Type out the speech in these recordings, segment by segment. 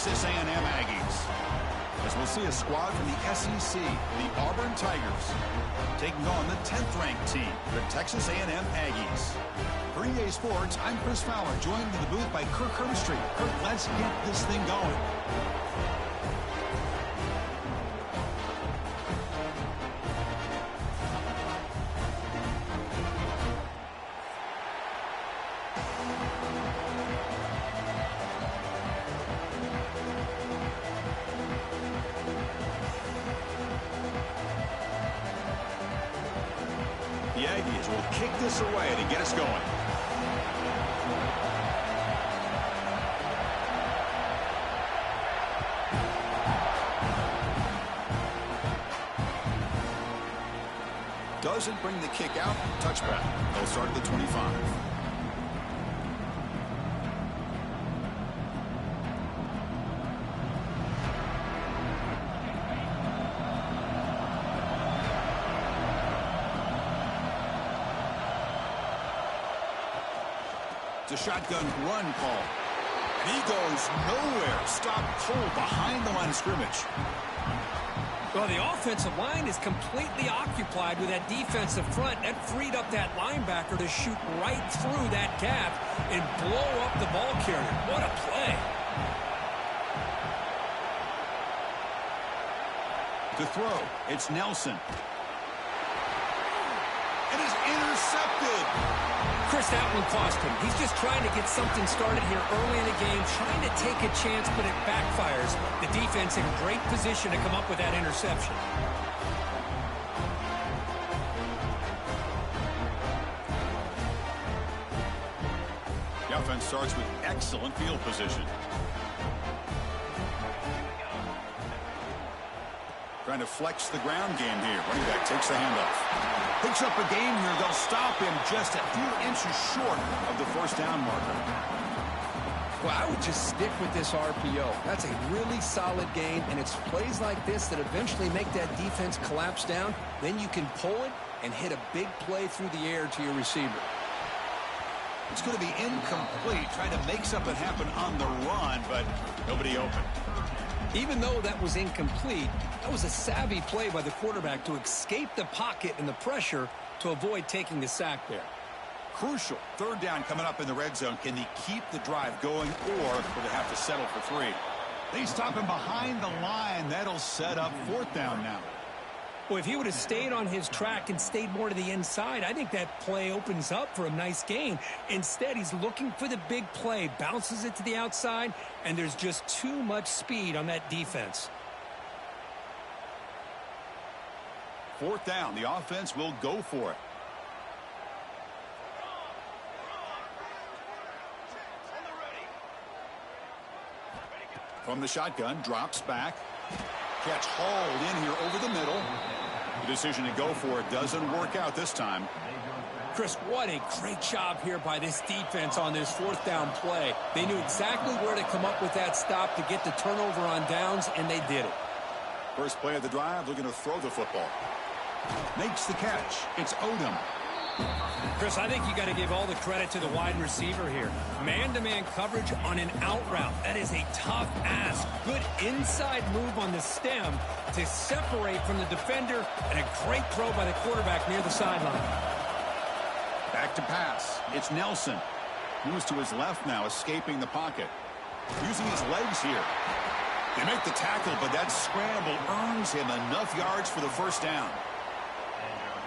Texas A&M Aggies. As we'll see a squad from the SEC, the Auburn Tigers, taking on the 10th-ranked team, the Texas A&M Aggies. For EA Sports, I'm Chris Fowler, joined in the booth by Kirk Herbstreit. Kirk, let's get this thing going. The Aggies will kick this away to get us going. Doesn't bring the kick out. Touchback. They'll start at the 25. A shotgun run call. And he goes nowhere. Stop cold behind the line of scrimmage. Well, the offensive line is completely occupied with that defensive front. That freed up that linebacker to shoot right through that gap and blow up the ball carrier. What a play. To throw, it's Nelson. It is intercepted. Chris, that one cost him. He's just trying to get something started here early in the game, trying to take a chance, but it backfires. The defense in great position to come up with that interception. The offense starts with excellent field position. Trying to flex the ground game here. Running back takes the handoff. Picks up a gain here. They'll stop him just a few inches short of the first down marker. Well, I would just stick with this RPO. That's a really solid gain, and it's plays like this that eventually make that defense collapse down. Then you can pull it and hit a big play through the air to your receiver. It's going to be incomplete. Trying to make something happen on the run, but nobody open. Even though that was incomplete, that was a savvy play by the quarterback to escape the pocket and the pressure to avoid taking the sack there. Crucial. Third down coming up in the red zone. Can they keep the drive going, or will they have to settle for 3? They stop him behind the line. That'll set up fourth down now. Well, if he would have stayed on his track and stayed more to the inside, I think that play opens up for a nice gain. Instead, he's looking for the big play, bounces it to the outside, and there's just too much speed on that defense. Fourth down. The offense will go for it. From the shotgun, drops back. Catch hauled in here over the middle. The decision to go for it doesn't work out this time. Chris, what a great job here by this defense on this fourth down play. They knew exactly where to come up with that stop to get the turnover on downs, and they did it. First play of the drive, looking to throw the football. Makes the catch. It's Odom. Chris, I think you got to give all the credit to the wide receiver here. Man-to-man coverage on an out route. That is a tough ask. Good inside move on the stem to separate from the defender, and a great throw by the quarterback near the sideline. Back to pass. It's Nelson. Moves to his left now, escaping the pocket. Using his legs here. They make the tackle, but that scramble earns him enough yards for the first down.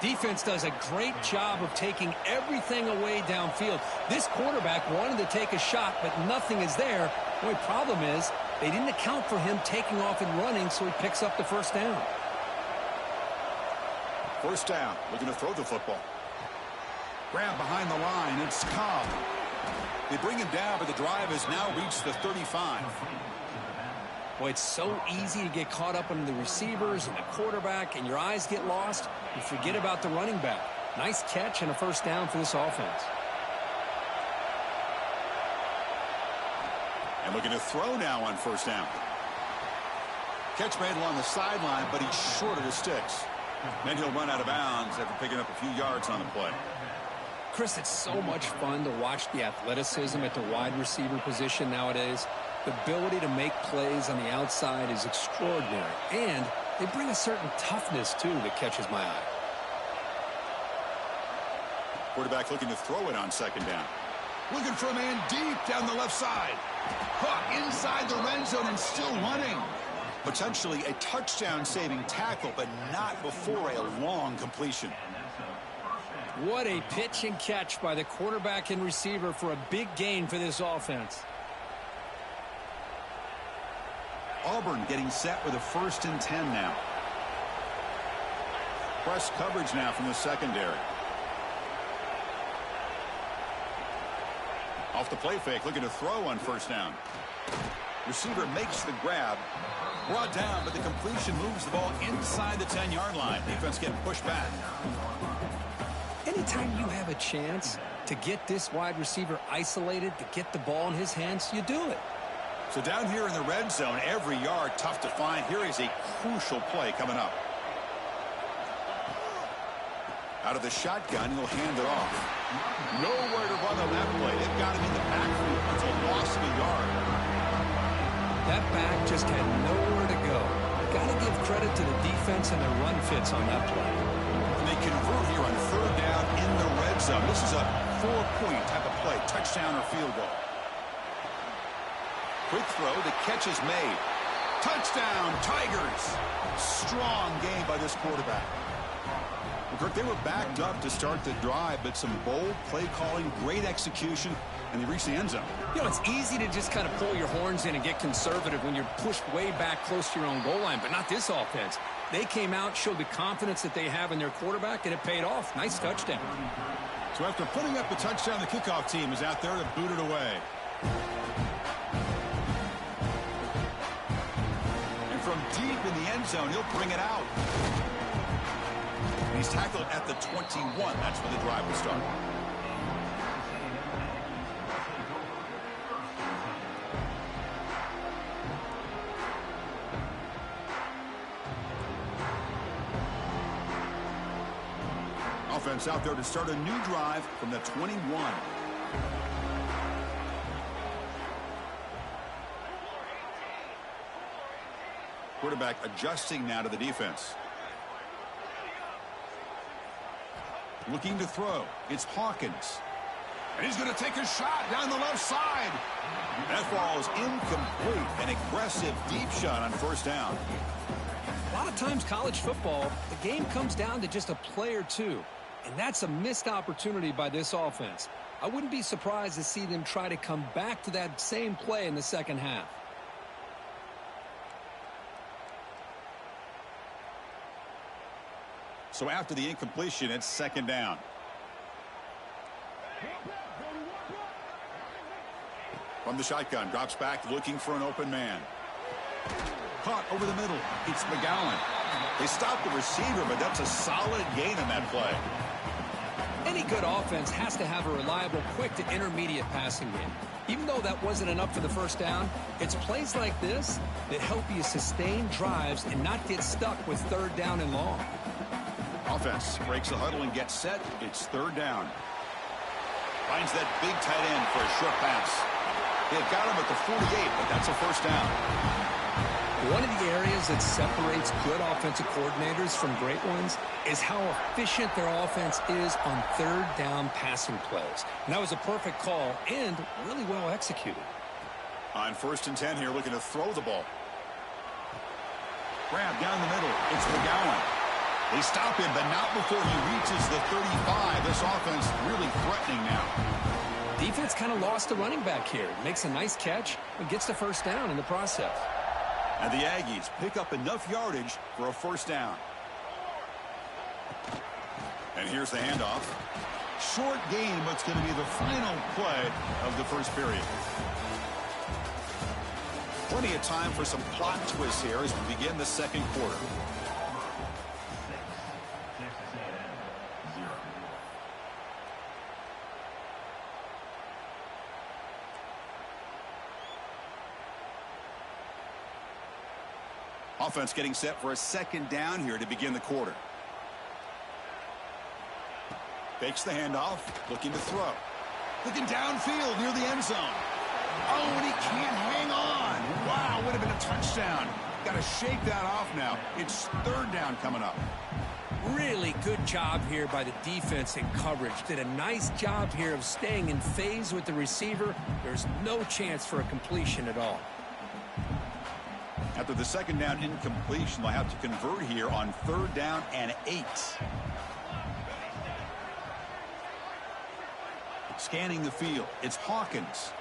Defense does a great job of taking everything away downfield. This quarterback wanted to take a shot, but nothing is there. The only problem is they didn't account for him taking off and running, so he picks up the first down. First down, looking to throw the football. Grab behind the line, it's Ncaa. They bring him down, but the drive has now reached the 35. Boy, it's so easy to get caught up in the receivers and the quarterback, and your eyes get lost. You forget about the running back. Nice catch and a first down for this offense. And looking to throw now on first down. Catch made along the sideline, but he's short of the sticks. Then he'll run out of bounds after picking up a few yards on the play. Chris, it's so much fun to watch the athleticism at the wide receiver position nowadays. The ability to make plays on the outside is extraordinary, and they bring a certain toughness, too, that catches my eye. Quarterback looking to throw it on second down. Looking for a man deep down the left side. Caught inside the red zone and still running. Potentially a touchdown-saving tackle, but not before a long completion. What a pitch and catch by the quarterback and receiver for a big gain for this offense. Auburn getting set with a 1st and 10 now. Press coverage now from the secondary. Off the play fake, looking to throw on 1st down. Receiver makes the grab. Brought down, but the completion moves the ball inside the 10-yard line. Defense getting pushed back. Anytime you have a chance to get this wide receiver isolated, to get the ball in his hands, you do it. So down here in the red zone, every yard tough to find. Here is a crucial play coming up. Out of the shotgun, he'll hand it off. Nowhere to run on that play. They've got him in the backfield until loss of a yard. That back just had nowhere to go. Got to give credit to the defense and their run fits on that play. And they convert here on 3rd down in the red zone. This is a 4-point type of play, touchdown or field goal. Quick throw, the catch is made. Touchdown, Tigers. Strong game by this quarterback. Well, Kirk, they were backed up to start the drive, but some bold play calling, great execution, and they reached the end zone. You know, it's easy to just kind of pull your horns in and get conservative when you're pushed way back close to your own goal line, but not this offense. They came out, showed the confidence that they have in their quarterback, and it paid off. Nice touchdown. So after putting up the touchdown, the kickoff team is out there to boot it away. And from deep in the end zone, he'll bring it out. He's tackled at the 21. That's where the drive will start. Offense out there to start a new drive from the 21. Quarterback adjusting now to the defense. Looking to throw. It's Hawkins. And he's going to take a shot down the left side. That ball is incomplete. An aggressive deep shot on 1st down. A lot of times college football, the game comes down to just a play or two. And that's a missed opportunity by this offense. I wouldn't be surprised to see them try to come back to that same play in the second half. So after the incompletion, it's 2nd down. From the shotgun, drops back, looking for an open man. Caught over the middle. It's McGowan. They stopped the receiver, but that's a solid gain on that play. Any good offense has to have a reliable, quick to intermediate passing game. Even though that wasn't enough for the 1st down, it's plays like this that help you sustain drives and not get stuck with 3rd down and long. Offense breaks the huddle and gets set. It's 3rd down. Finds that big tight end for a short pass. They've got him at the 48, but that's a 1st down. One of the areas that separates good offensive coordinators from great ones is how efficient their offense is on 3rd down passing plays. And that was a perfect call and really well executed. On 1st and 10 here, looking to throw the ball. Grab down the middle. It's McGowan. They stop him, but not before he reaches the 35. This offense really threatening now. Defense kind of lost the running back here. Makes a nice catch and gets the 1st down in the process. And the Aggies pick up enough yardage for a 1st down. And here's the handoff. Short game, but it's going to be the final play of the 1st period. Plenty of time for some plot twists here as we begin the 2nd quarter. Offense getting set for a 2nd down here to begin the quarter. Fakes the handoff, looking to throw. Looking downfield near the end zone. Oh, and he can't hang on. touchdown. Got to shake that off now. It's third down coming up. Really good job here by the defense in coverage. Did a nice job here of staying in phase with the receiver. There's no chance for a completion at all. After the second down incompletion, they'll have to convert here on third down and 8. Scanning the field, it's Hawkins.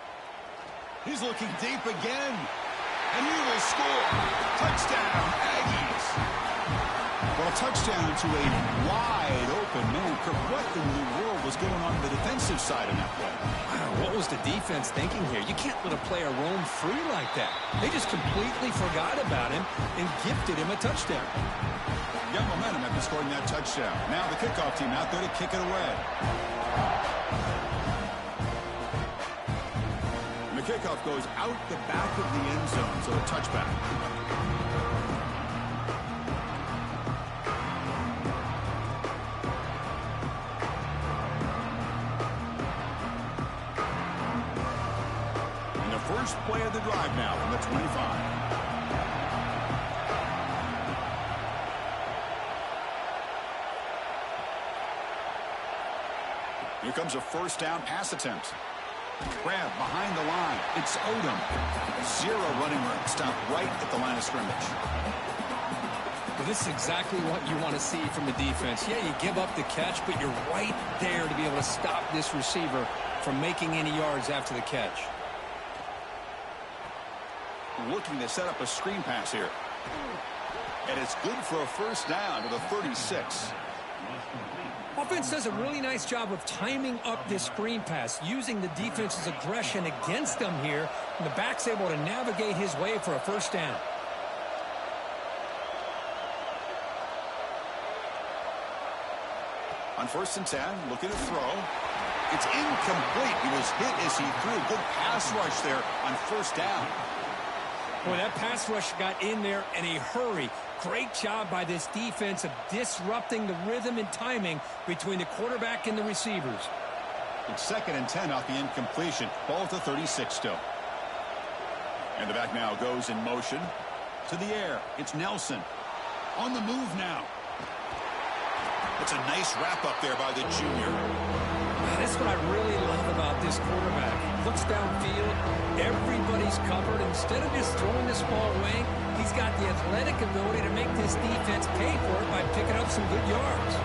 He's looking deep again, and he will score. Touchdown, Aggies. Well, touchdown to a wide open man. Kirk, what in the world was going on the defensive side in that play? Wow, what was the defense thinking here? You can't let a player roam free like that. They just completely forgot about him and gifted him a touchdown. Got momentum after scoring that touchdown. Now the kickoff team out there to kick it away. And the kickoff goes out the back of the end zone, so a touchback. First play of the drive now from the 25. Here comes a first down pass attempt. Grab behind the line. It's Odom. 0 running room. Stop right at the line of scrimmage. Well, this is exactly what you want to see from the defense. Yeah, you give up the catch, but you're right there to be able to stop this receiver from making any yards after the catch. Looking to set up a screen pass here. And it's good for a first down to the 36. Offense does a really nice job of timing up this screen pass, using the defense's aggression against them here, and the back's able to navigate his way for a first down. On 1st and 10, looking to throw. It's incomplete. He was hit as he threw. Good pass rush there on first down. Boy, that pass rush got in there in a hurry. Great job by this defense of disrupting the rhythm and timing between the quarterback and the receivers. It's 2nd and 10 off the incompletion. Ball at the 36 still. And the back now goes in motion. To the air. It's Nelson. On the move now. It's a nice wrap up there by the junior. That's what I really love about this quarterback. Looks downfield, everybody's covered. Instead of just throwing this ball away, he's got the athletic ability to make this defense pay for it by picking up some good yards.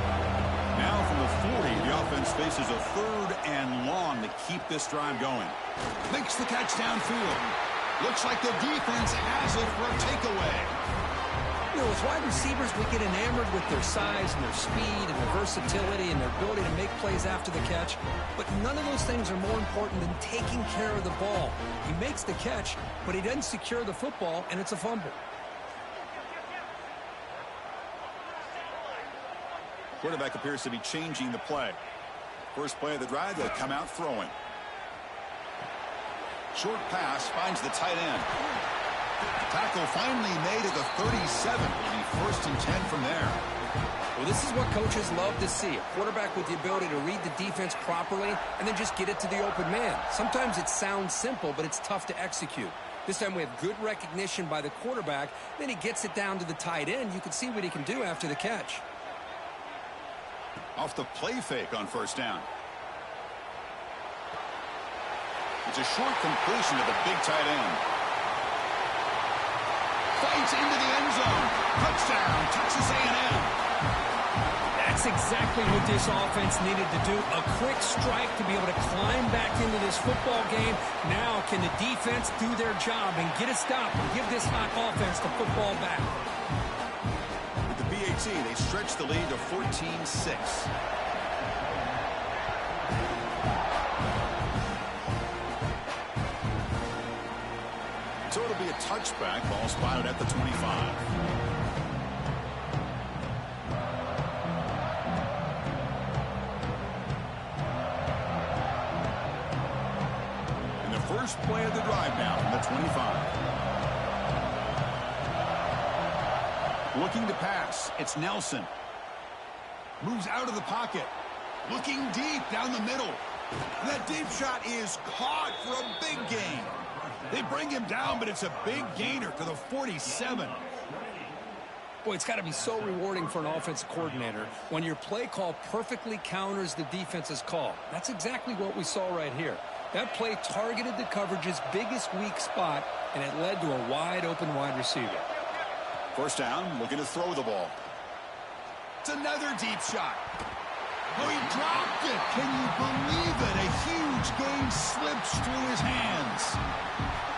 Now from the 40, the offense faces a 3rd and long to keep this drive going. Makes the catch downfield. Looks like the defense has it for a takeaway. You know, as wide receivers, we get enamored with their size and their speed and their versatility and their ability to make plays after the catch. But none of those things are more important than taking care of the ball. He makes the catch, but he doesn't secure the football, and it's a fumble. Quarterback appears to be changing the play. First play of the drive, they'll come out throwing. Short pass finds the tight end. Tackle finally made at the 37. It'll be 1st and 10 from there. Well, this is what coaches love to see. A quarterback with the ability to read the defense properly and then just get it to the open man. Sometimes it sounds simple, but it's tough to execute. This time we have good recognition by the quarterback. Then he gets it down to the tight end. You can see what he can do after the catch. Off the play fake on first down. It's a short completion to the big tight end. Fights into the end zone. Touchdown, Texas A&M. That's exactly what this offense needed to do. A quick strike to be able to climb back into this football game. Now can the defense do their job and get a stop and give this hot offense the football back? With the BAT, they stretch the lead to 14-6. So it'll be a touchback. Ball spotted at the 25. And the first play of the drive now from the 25. Looking to pass. It's Nelson. Moves out of the pocket. Looking deep down the middle. That deep shot is caught for a big gain. They bring him down, but it's a big gainer to the 47. Boy, it's got to be so rewarding for an offensive coordinator when your play call perfectly counters the defense's call. That's exactly what we saw right here. That play targeted the coverage's biggest weak spot, and it led to a wide-open wide receiver. First down, looking to throw the ball. It's another deep shot. Oh, he dropped it. Can you believe it? A huge game slips through his hands.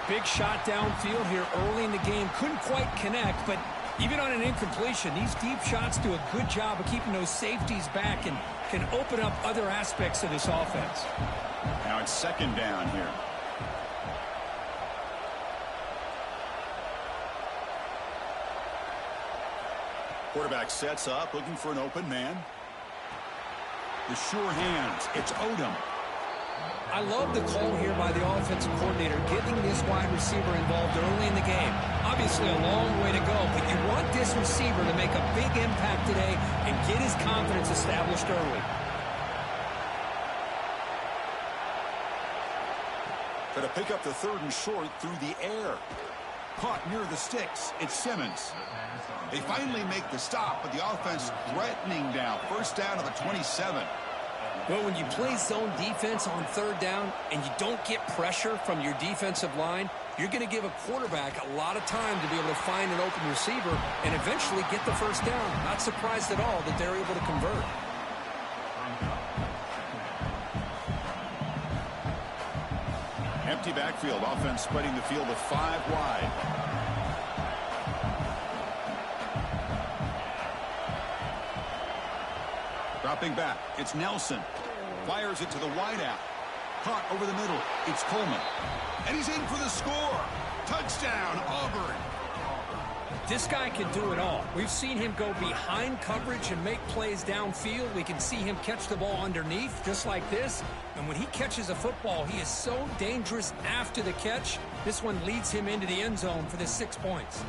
Big shot downfield here early in the game. Couldn't quite connect, but even on an incompletion, these deep shots do a good job of keeping those safeties back and can open up other aspects of this offense. Now it's second down here. Quarterback sets up, looking for an open man. The sure hands. It's Odom. I love the call here by the offensive coordinator, getting this wide receiver involved early in the game. Obviously a long way to go, but you want this receiver to make a big impact today and get his confidence established early. Try to pick up the third and short through the air. Caught near the sticks. It's Simmons. They finally make the stop, but the offense threatening down. First down to the 27. Well, when you play zone defense on third down and you don't get pressure from your defensive line, you're going to give a quarterback a lot of time to be able to find an open receiver and eventually get the first down. Not surprised at all that they're able to convert. Empty backfield. Offense spreading the field to 5 wide. Dropping back. It's Nelson. Fires it to the wideout. Caught over the middle. It's Coleman. And he's in for the score. Touchdown, Auburn. This guy can do it all. We've seen him go behind coverage and make plays downfield. We can see him catch the ball underneath, just like this. And when he catches a football, he is so dangerous after the catch. This one leads him into the end zone for the 6 points.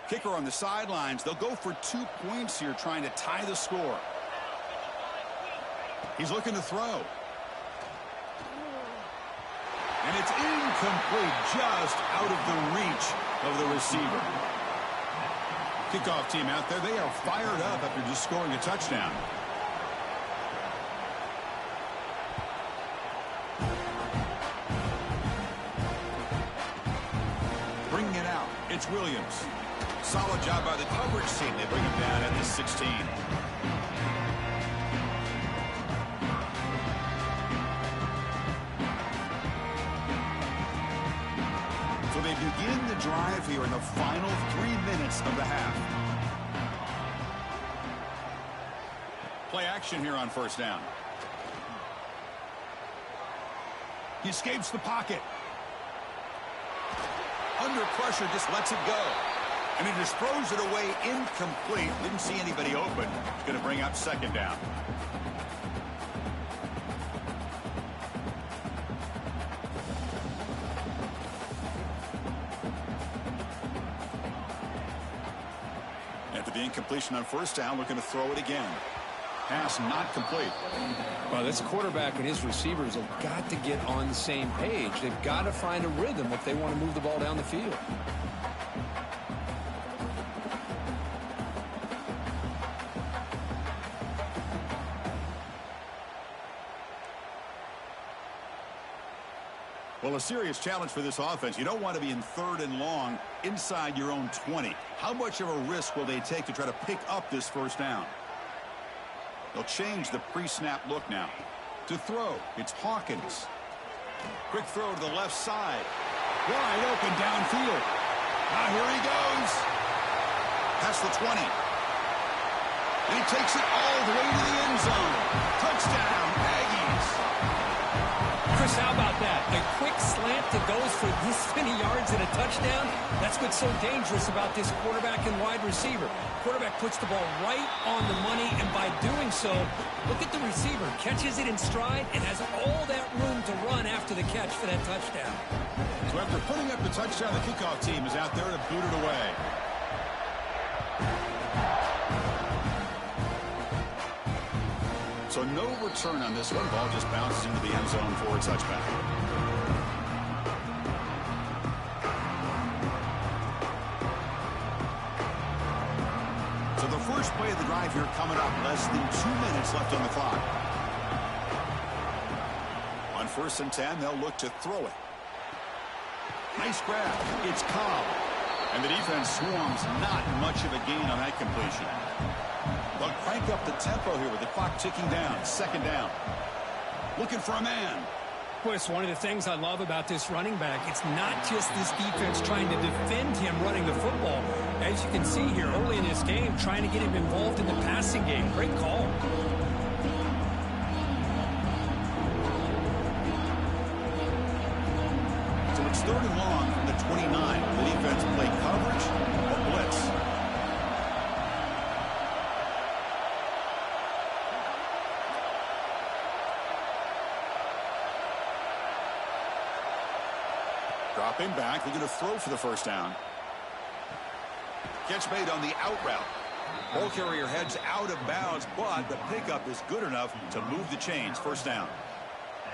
Kicker on the sidelines. They'll go for 2 points here, trying to tie the score. He's looking to throw. And it's incomplete, just out of the reach of the receiver. Kickoff team out there. They are fired up after just scoring a touchdown. Bringing it out. It's Williams. Solid job by the coverage team. They bring him down at the 16. So they begin the drive here in the final 3 minutes of the half. Play action here on first down. He escapes the pocket. Under pressure, just lets it go. And he just throws it away incomplete. Didn't see anybody open. It's going to bring up second down. After the incompletion on first down, looking to throw it again. Pass not complete. Well, this quarterback and his receivers have got to get on the same page. They've got to find a rhythm if they want to move the ball down the field. Well, a serious challenge for this offense. You don't want to be in third and long inside your own 20. How much of a risk will they take to try to pick up this first down? They'll change the pre-snap look now. To throw, it's Hawkins. Quick throw to the left side. Wide open downfield. Now here he goes. Past the 20. And he takes it all the way to the end zone. Touchdown, Aggies. Chris, how about that? A quick slant that goes for this many yards and a touchdown. That's what's so dangerous about this quarterback and wide receiver. Quarterback puts the ball right on the money, and by doing so, look at the receiver. Catches it in stride and has all that room to run after the catch for that touchdown. So after putting up the touchdown, the kickoff team is out there to boot it away. So no return on this one. Ball just bounces into the end zone for a touchback. So the first play of the drive here coming up. Less than 2 minutes left on the clock. On 1st and 10, they'll look to throw it. Nice grab. It's Ncaa. And the defense swarms. Not much of a gain on that completion. They'll crank up the tempo here with the clock ticking down. 2nd down. Looking for a man. Boy, it's one of the things I love about this running back. It's not just this defense trying to defend him running the football. As you can see here early in this game, trying to get him involved in the passing game. Great call. So it's 3rd and long from the 29. The defense play coverage or blitz. Dropping back, they're going to throw for the 1st down. Catch made on the out route. Ball carrier heads out of bounds, but the pickup is good enough to move the chains. 1st down.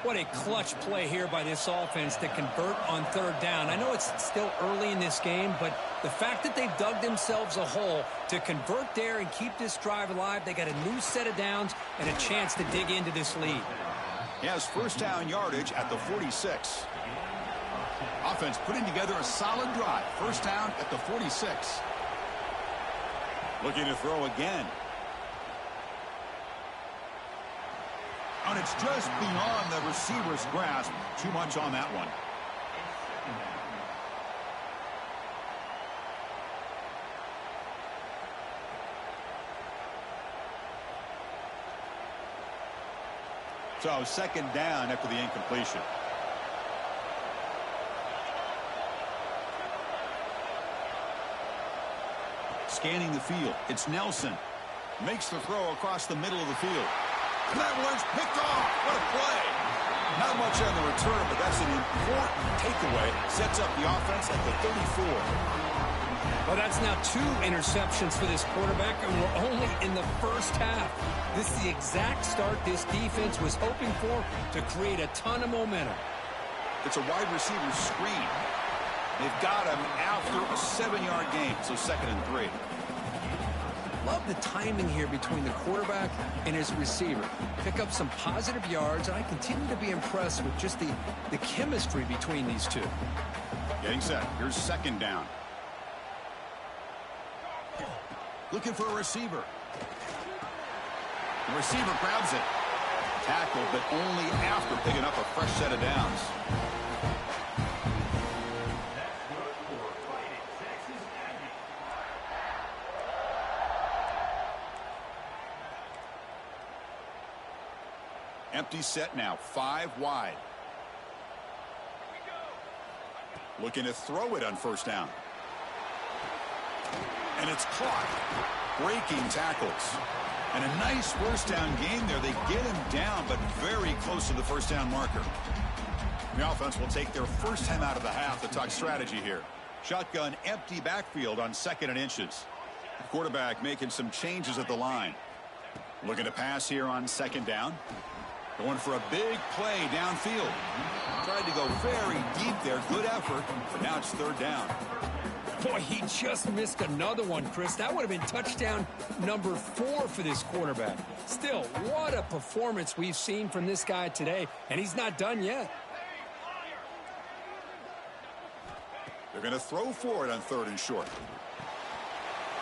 What a clutch play here by this offense to convert on 3rd down. I know it's still early in this game, but the fact that they've dug themselves a hole to convert there and keep this drive alive, they got a new set of downs and a chance to dig into this lead. He has 1st down yardage at the 46. Offense putting together a solid drive. 1st down at the 46. Looking to throw again. And it's just beyond the receiver's grasp. Too much on that one. So 2nd down after the incompletion. Scanning the field. It's Nelson. Makes the throw across the middle of the field. And that one's picked off. What a play. Not much on the return, but that's an important takeaway. Sets up the offense at the 34. Well, that's now 2 interceptions for this quarterback, and we're only in the 1st half. This is the exact start this defense was hoping for to create a ton of momentum. It's a wide receiver screen. They've got him after a 7-yard gain, so 2nd and 3. Love the timing here between the quarterback and his receiver. Pick up some positive yards, and I continue to be impressed with just the chemistry between these two. Getting set. Here's 2nd down. Looking for a receiver. The receiver grabs it. Tackled, but only after picking up a fresh set of downs. Empty set now, 5 wide. Looking to throw it on 1st down. And it's caught. Breaking tackles. And a nice 1st down gain there. They get him down, but very close to the 1st down marker. The offense will take their 1st time out of the half to talk strategy here. Shotgun, empty backfield on 2nd and inches. Quarterback making some changes at the line. Looking to pass here on 2nd down. Going for a big play downfield. Tried to go very deep there. Good effort. Now it's 3rd down. Boy, he just missed another one, Chris. That would have been touchdown number 4 for this quarterback. Still, what a performance we've seen from this guy today, and he's not done yet. They're going to throw for it on 3rd and short.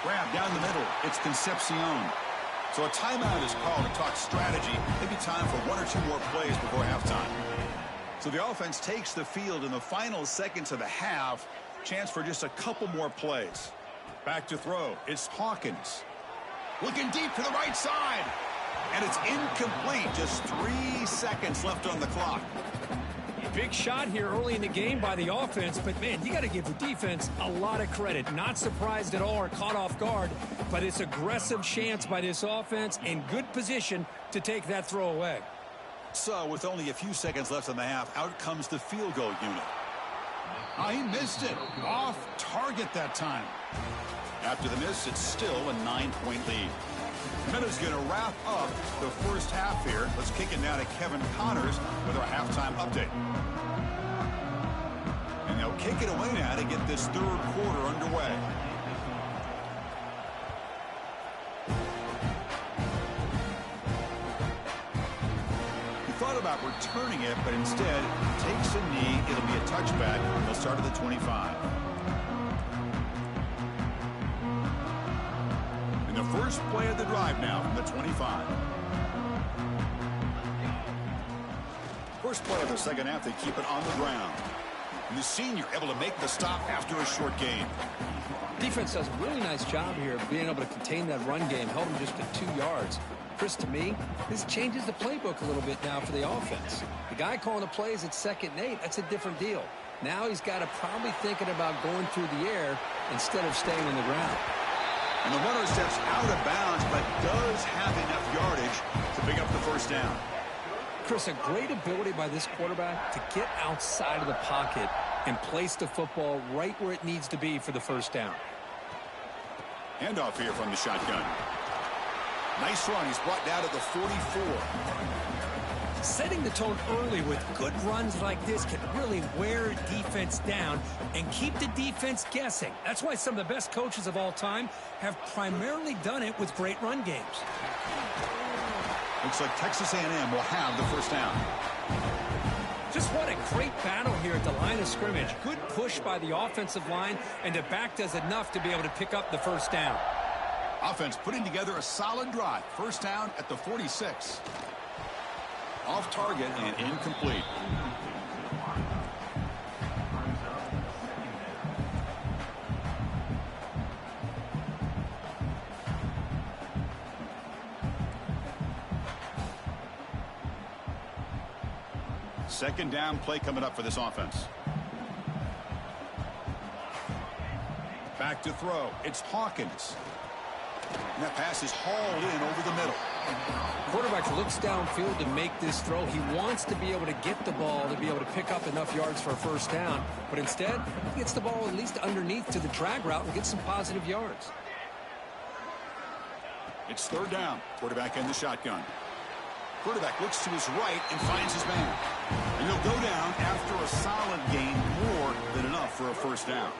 Grab down the middle. It's Concepcion. So a timeout is called to talk strategy. Maybe time for 1 or 2 more plays before halftime. So the offense takes the field in the final seconds of the half. Chance for just a couple more plays. Back to throw. It's Hawkins. Looking deep to the right side. And it's incomplete. Just 3 seconds left on the clock. Big shot here early in the game by the offense, but man, you got to give the defense a lot of credit. Not surprised at all or caught off guard, but it's aggressive chance by this offense in good position to take that throw away. So with only a few seconds left in the half, out comes the field goal unit. He missed it. Off target that time. After the miss, it's still a 9-point lead. Minutes going to wrap up the first half here. Let's kick it now to Kevin Connors with our halftime update. And they'll kick it away now to get this third quarter underway. He thought about returning it, but instead takes a knee. It'll be a touchback. They'll start at the 25. And the first play of the drive now from the 25. First play of the second half, they keep it on the ground. And the senior able to make the stop after a short gain. Defense does a really nice job here of being able to contain that run game, held him just to 2 yards. Chris, to me, this changes the playbook a little bit now for the offense. The guy calling the plays at 2nd and 8, that's a different deal. Now he's got to probably thinking about going through the air instead of staying on the ground. And the runner steps out of bounds, but does have enough yardage to pick up the first down. Chris, a great ability by this quarterback to get outside of the pocket and place the football right where it needs to be for the first down. Handoff here from the shotgun. Nice run. He's brought down to the 44. Setting the tone early with good runs like this can really wear a defense down and keep the defense guessing. That's why some of the best coaches of all time have primarily done it with great run games. Looks like Texas A&M will have the first down. Just what a great battle here at the line of scrimmage. Good push by the offensive line, and the back does enough to be able to pick up the first down. Offense putting together a solid drive. First down at the 46. Off target and incomplete. Second down play coming up for this offense. Back to throw. It's Hawkins. And that pass is hauled in over the middle. Quarterback looks downfield to make this throw. He wants to be able to get the ball to be able to pick up enough yards for a first down. But instead, he gets the ball at least underneath to the drag route and gets some positive yards. It's third down. Quarterback in the shotgun. Quarterback looks to his right and finds his man. And he'll go down after a solid gain, more than enough for a first down.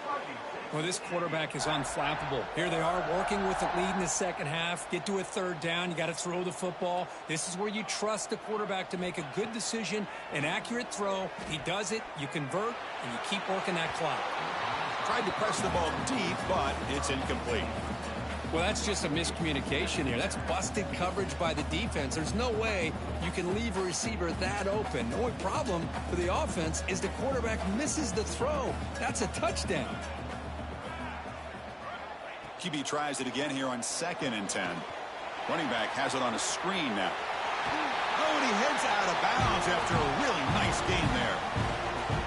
Well, this quarterback is unflappable. Here they are working with the lead in the second half. Get to a third down. You got to throw the football. This is where you trust the quarterback to make a good decision, an accurate throw. He does it. You convert, and you keep working that clock. Tried to press the ball deep, but it's incomplete. Well, that's just a miscommunication here. That's busted coverage by the defense. There's no way you can leave a receiver that open. The only problem for the offense is the quarterback misses the throw. That's a touchdown. QB tries it again here on 2nd and 10. Running back has it on a screen now. Oh, and he heads out of bounds after a really nice gain there.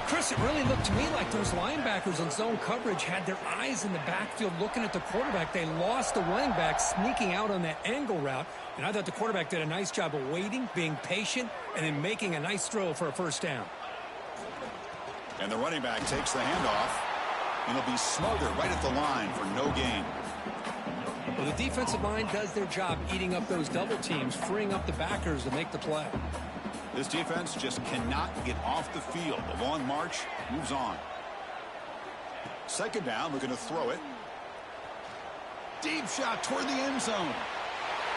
Chris, it really looked to me like those linebackers in zone coverage had their eyes in the backfield looking at the quarterback. They lost the running back sneaking out on that angle route. And I thought the quarterback did a nice job of waiting, being patient, and then making a nice throw for a first down. And the running back takes the handoff. And he'll be smothered right at the line for no gain. Well, the defensive line does their job eating up those double teams, freeing up the backers to make the play. This defense just cannot get off the field. The long march moves on. Second down, looking to throw it. Deep shot toward the end zone.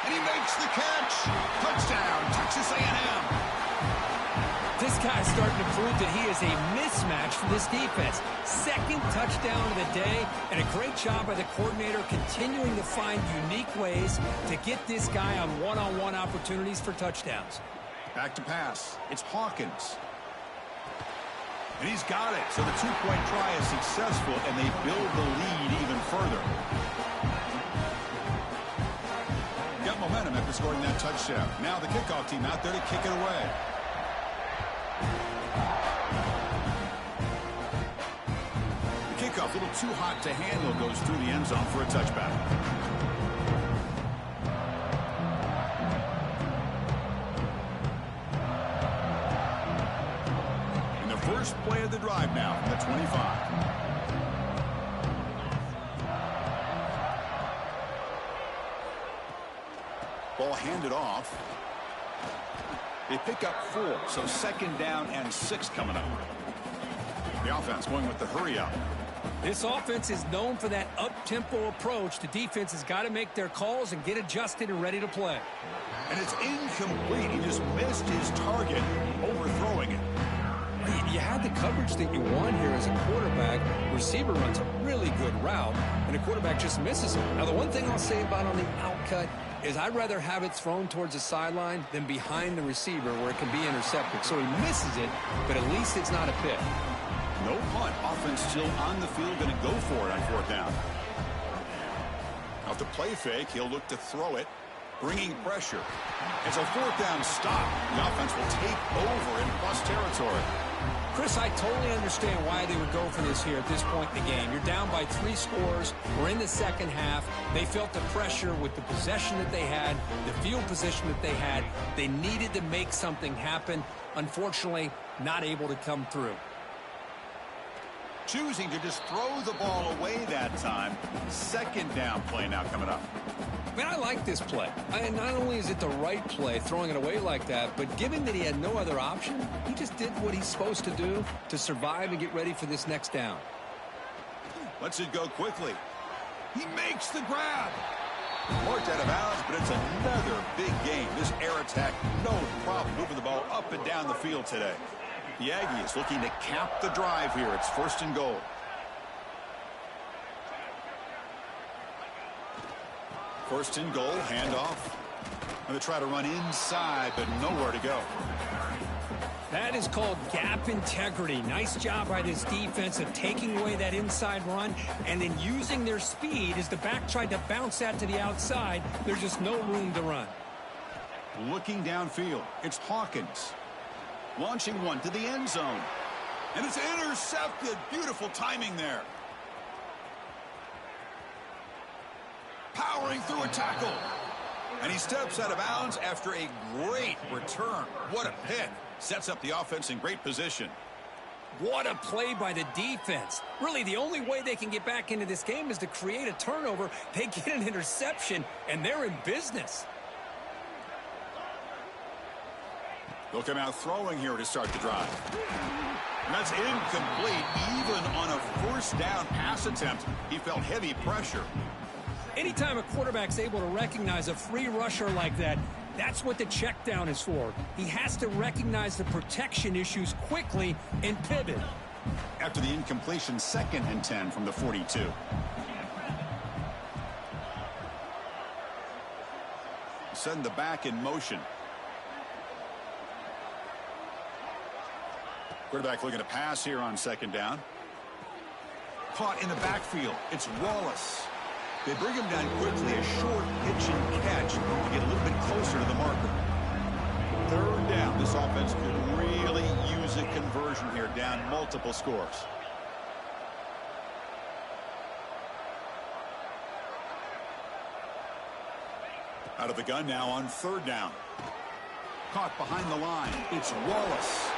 And he makes the catch. Touchdown, Texas A&M. This guy's starting to prove that he is a mismatch for this defense. Second touchdown of the day, and a great job by the coordinator continuing to find unique ways to get this guy on one-on-one opportunities for touchdowns. Back to pass. It's Hawkins. And he's got it. So the two-point try is successful, and they build the lead even further. Got momentum after scoring that touchdown. Now the kickoff team out there to kick it away. The kickoff, a little too hot to handle, goes through the end zone for a touchback. And the first play of the drive now from the 25. hand it off. They pick up 4, so 2nd down and 6 coming up. The offense going with the hurry up. This offense is known for that up-tempo approach. The defense has got to make their calls and get adjusted and ready to play. And it's incomplete. He just missed his target, overthrowing it. You had the coverage that you want here as a quarterback. Receiver runs a really good route, and the quarterback just misses him. Now, the one thing I'll say about on the outcut is I'd rather have it thrown towards the sideline than behind the receiver where it can be intercepted. So he misses it, but at least it's not a pick. No punt. Offense still on the field, going to go for it on 4th down. Off the play fake, he'll look to throw it, bringing pressure. It's a 4th down stop. The offense will take over in plus territory. Chris, I totally understand why they would go for this here at this point in the game. You're down by 3 scores. We're in the second half. They felt the pressure with the possession that they had, the field position that they had. They needed to make something happen. Unfortunately, not able to come through. Choosing to just throw the ball away that time. 2nd down play now coming up. Man, I like this play. And not only is it the right play, throwing it away like that, but given that he had no other option, he just did what he's supposed to do to survive and get ready for this next down. Lets it go quickly. He makes the grab. Marked out of bounds, but it's another big game. This air attack, no problem moving the ball up and down the field today. The Aggies looking to cap the drive here. It's 1st and goal. First and goal, handoff. And they try to run inside, but nowhere to go. That is called gap integrity. Nice job by this defense of taking away that inside run and then using their speed as the back tried to bounce that to the outside. There's just no room to run. Looking downfield, it's Hawkins. Launching one to the end zone. And it's intercepted. Beautiful timing there. Powering through a tackle. And he steps out of bounds after a great return. What a pick. Sets up the offense in great position. What a play by the defense. Really, the only way they can get back into this game is to create a turnover. They get an interception, and they're in business. They'll come out throwing here to start the drive. And that's incomplete. Even on a 1st down pass attempt, he felt heavy pressure. Anytime a quarterback's able to recognize a free rusher like that, that's what the check down is for. He has to recognize the protection issues quickly and pivot. After the incompletion, 2nd and 10 from the 42. Send the back in motion. Quarterback looking to pass here on 2nd down. Caught in the backfield. It's Wallace. They bring him down quickly, a short pitch and catch to get a little bit closer to the marker. 3rd down. This offense could really use a conversion here, down multiple scores. Out of the gun now on 3rd down. Caught behind the line. It's Wallace.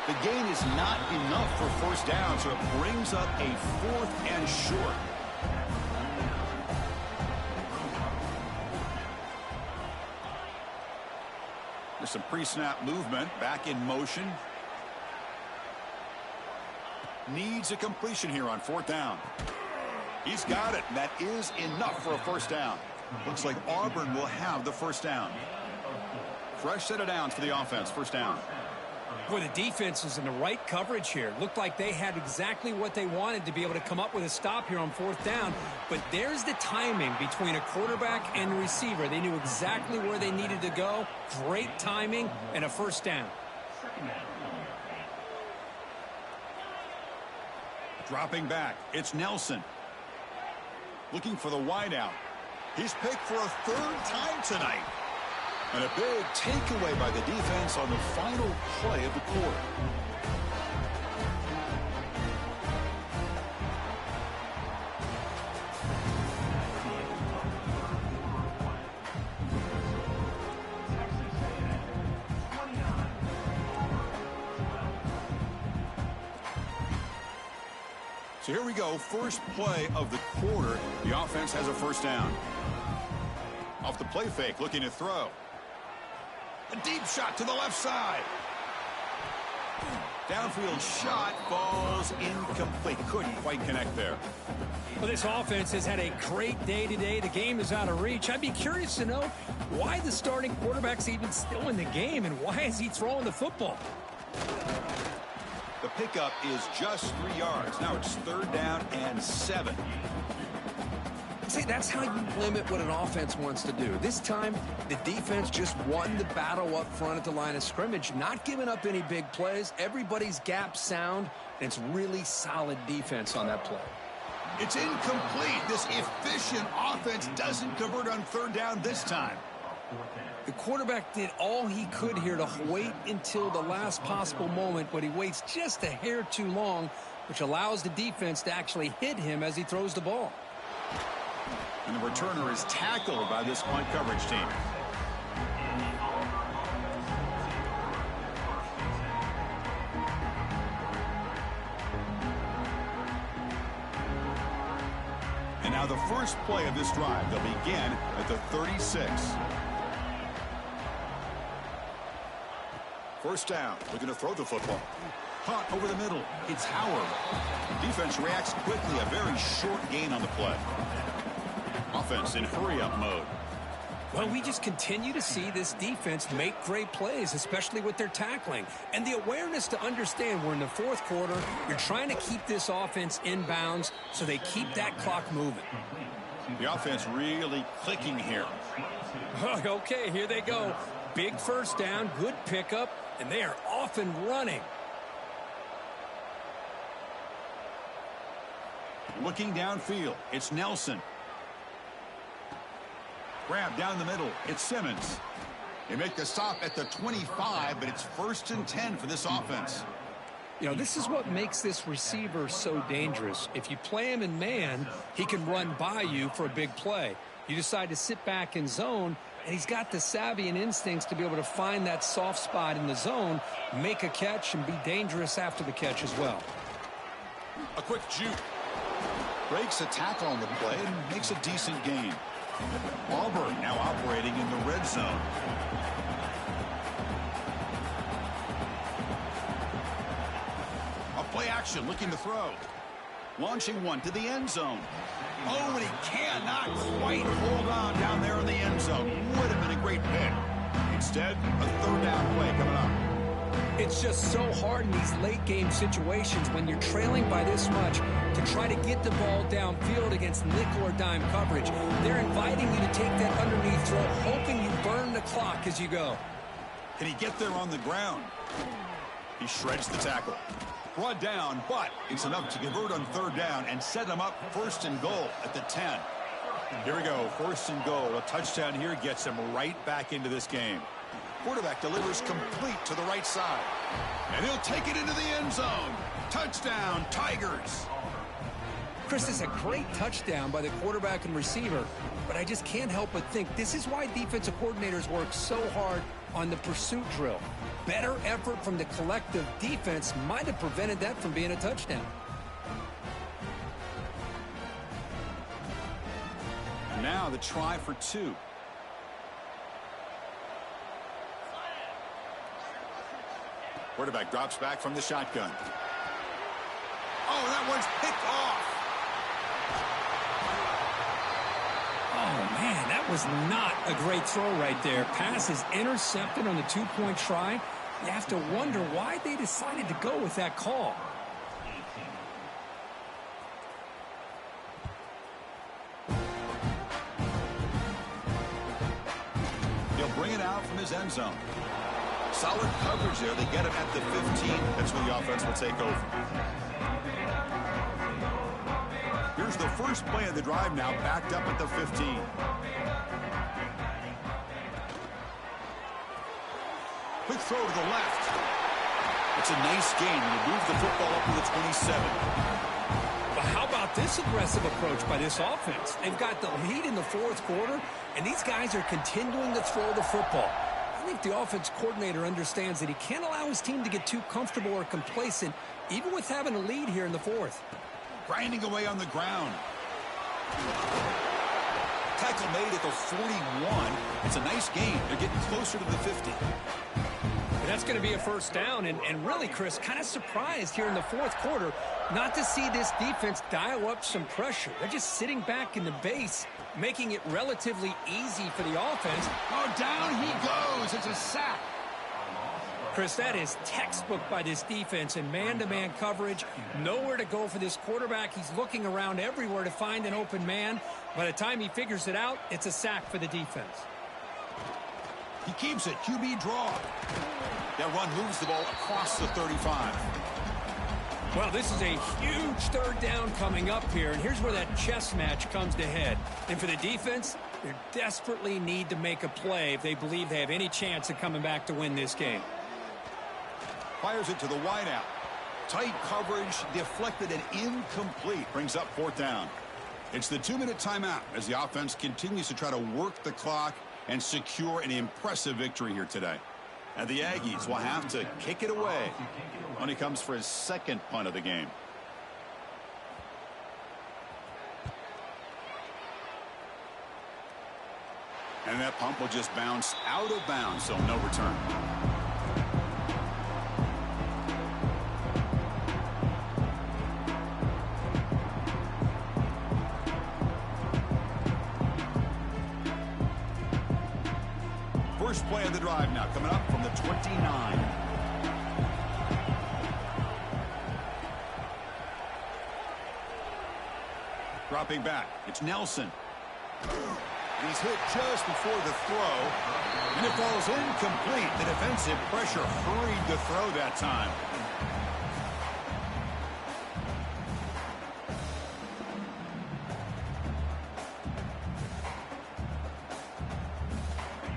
The gain is not enough for 1st down, so it brings up a 4th and short. There's some pre-snap movement, back in motion. Needs a completion here on 4th down. He's got it, and that is enough for a 1st down. Looks like Auburn will have the 1st down. Fresh set of downs for the offense, 1st down. Boy, the defense was in the right coverage here. Looked like they had exactly what they wanted to be able to come up with a stop here on 4th down. But there's the timing between a quarterback and the receiver. They knew exactly where they needed to go. Great timing and a 1st down. Dropping back, it's Nelson. Looking for the wideout. He's picked for a 3rd time tonight. And a big takeaway by the defense on the final play of the quarter. So here we go, first play of the quarter. The offense has a 1st down. Off the play fake, looking to throw. A deep shot to the left side. Downfield shot falls incomplete. Couldn't quite connect there. Well, this offense has had a great day today. The game is out of reach. I'd be curious to know why the starting quarterback's even still in the game and why is he throwing the football? The pickup is just 3 yards. Now it's 3rd down and 7. See, that's how you limit what an offense wants to do. This time, the defense just won the battle up front at the line of scrimmage, not giving up any big plays. Everybody's gap sound, and it's really solid defense on that play. It's incomplete. This efficient offense doesn't convert on 3rd down this time. The quarterback did all he could here to wait until the last possible moment, but he waits just a hair too long, which allows the defense to actually hit him as he throws the ball. And the returner is tackled by this punt coverage team. And now the first play of this drive. They'll begin at the 36. 1st down. Looking to throw the football. Caught over the middle. It's Howard. Defense reacts quickly. A very short gain on the play. Offense in hurry-up mode. Well, we just continue to see this defense make great plays, especially with their tackling. And the awareness to understand we're in the 4th quarter, you're trying to keep this offense in bounds so they keep that clock moving. The offense really clicking here. Okay, here they go. Big 1st down, good pickup, and they are off and running. Looking downfield, it's Nelson. Grab down the middle. It's Simmons. They make the stop at the 25, but it's 1st and 10 for this offense. You know, this is what makes this receiver so dangerous. If you play him in man, he can run by you for a big play. You decide to sit back in zone, and he's got the savvy and instincts to be able to find that soft spot in the zone, make a catch, and be dangerous after the catch as well. A quick juke. Breaks a tackle on the play and makes a decent gain. Auburn now operating in the red zone. A play action looking to throw. Launching one to the end zone. Oh, and he cannot quite hold on down there in the end zone. Would have been a great pick. Instead, a 3rd down play coming up. It's just so hard in these late game situations when you're trailing by this much to try to get the ball downfield against nickel or dime coverage. They're inviting you to take that underneath throw, hoping you burn the clock as you go. Can he get there on the ground? He shreds the tackle. Brought down, but it's enough to convert on 3rd down and set him up 1st and goal at the 10. Here we go, 1st and goal. A touchdown here gets him right back into this game. Quarterback delivers complete to the right side. And he'll take it into the end zone. Touchdown, Tigers. Chris, this is a great touchdown by the quarterback and receiver, but I just can't help but think this is why defensive coordinators work so hard on the pursuit drill. Better effort from the collective defense might have prevented that from being a touchdown. Now the try for 2. Quarterback drops back from the shotgun. Oh, that one's picked off. Oh, man, that was not a great throw right there. Pass is intercepted on the 2-point try. You have to wonder why they decided to go with that call. He'll bring it out from his end zone. Solid coverage there. They get him at the 15. That's where the offense will take over. Here's the first play of the drive now, backed up at the 15. Quick throw to the left. It's a nice gain. They move the football up to the 27. But how about this aggressive approach by this offense? They've got the lead in the 4th quarter, and these guys are continuing to throw the football. I think the offense coordinator understands that he can't allow his team to get too comfortable or complacent, even with having a lead here in the 4th. Grinding away on the ground. Tackle made at the 41. It's a nice gain. They're getting closer to the 50. And that's going to be a first down. And really, Chris, kind of surprised here in the fourth quarter not to see this defense dial up some pressure. They're just sitting back in the base, making it relatively easy for the offense. Oh, down he goes. It's a sack. Chris, that is textbook by this defense in man-to-man coverage. Nowhere to go for this quarterback. He's looking around everywhere to find an open man. By the time he figures it out, it's a sack for the defense. He keeps it. QB draw. That run moves the ball across the 35. Well, this is a huge third down coming up here, and here's where that chess match comes to head. And for the defense, they desperately need to make a play if they believe they have any chance of coming back to win this game. Fires it to the wideout. Tight coverage, deflected and incomplete. Brings up fourth down. It's the 2-minute timeout as the offense continues to try to work the clock and secure an impressive victory here today. And the Aggies will have to kick it away when he comes for his second punt of the game. And that pump will just bounce out of bounds, so no return. First play of the drive now coming up from the 29. Dropping back, it's Nelson. He's hit just before the throw, and it falls incomplete. The defensive pressure hurried the throw that time.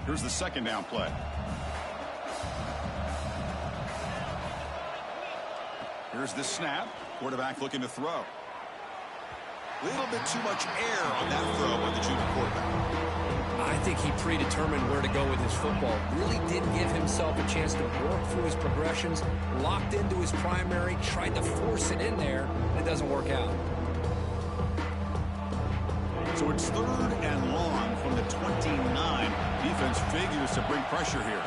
Here's the second down play. Here's the snap. Quarterback looking to throw. A little bit too much air on that throw by the junior quarterback. I think he predetermined where to go with his football. Really didn't give himself a chance to work through his progressions. Locked into his primary, tried to force it in there, and it doesn't work out. So it's third and long from the 29. Defense figures to bring pressure here.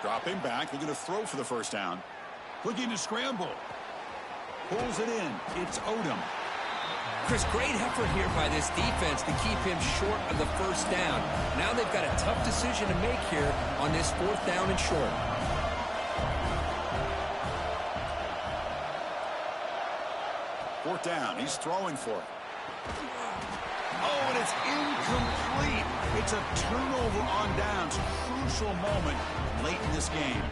Dropping back, looking to throw for the first down. Looking to scramble. Pulls it in. It's Odom. Chris, great effort here by this defense to keep him short of the first down. Now they've got a tough decision to make here on this fourth down and short. Fourth down. He's throwing for it. Oh, and it's incomplete. It's a turnover on downs. Crucial moment late in this game.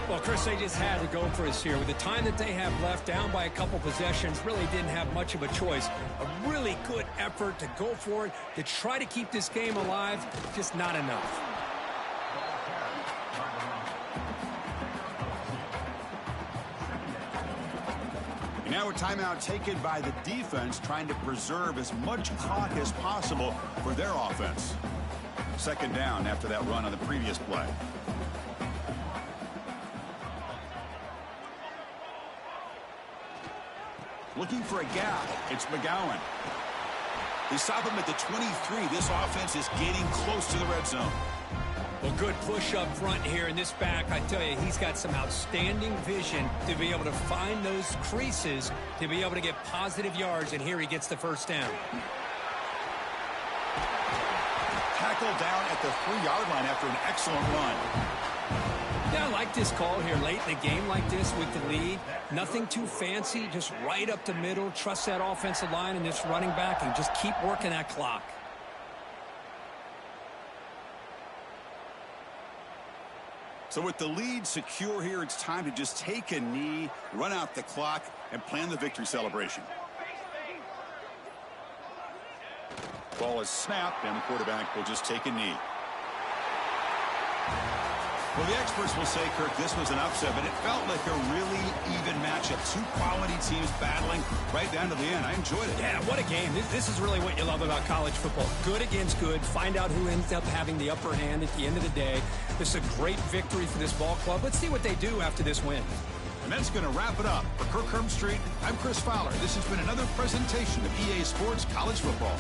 Well, Chris, they just had to go for us here. With the time that they have left, down by a couple possessions, really didn't have much of a choice. A really good effort to go for it, to try to keep this game alive, just not enough. Now a timeout taken by the defense, trying to preserve as much clock as possible for their offense. Second down after that run on the previous play. Looking for a gap. It's McGowan. They stop him at the 23. This offense is getting close to the red zone. Well, good push up front here in this back. I tell you, he's got some outstanding vision to be able to find those creases, to be able to get positive yards, and here he gets the first down. Tackled down at the 3-yard line after an excellent run. Yeah, I like this call here late in a game like this with the lead. Nothing too fancy, just right up the middle. Trust that offensive line and this running back and just keep working that clock. So with the lead secure here, it's time to just take a knee, run out the clock, and plan the victory celebration. Ball is snapped, and the quarterback will just take a knee. Well, the experts will say, Kirk, this was an upset, but it felt like a really even matchup. Two quality teams battling right down to the end. I enjoyed it. Yeah, what a game. This is really what you love about college football. Good against good. Find out who ends up having the upper hand at the end of the day. This is a great victory for this ball club. Let's see what they do after this win. And that's going to wrap it up. For Kirk Herbstreit, I'm Chris Fowler. This has been another presentation of EA Sports College Football.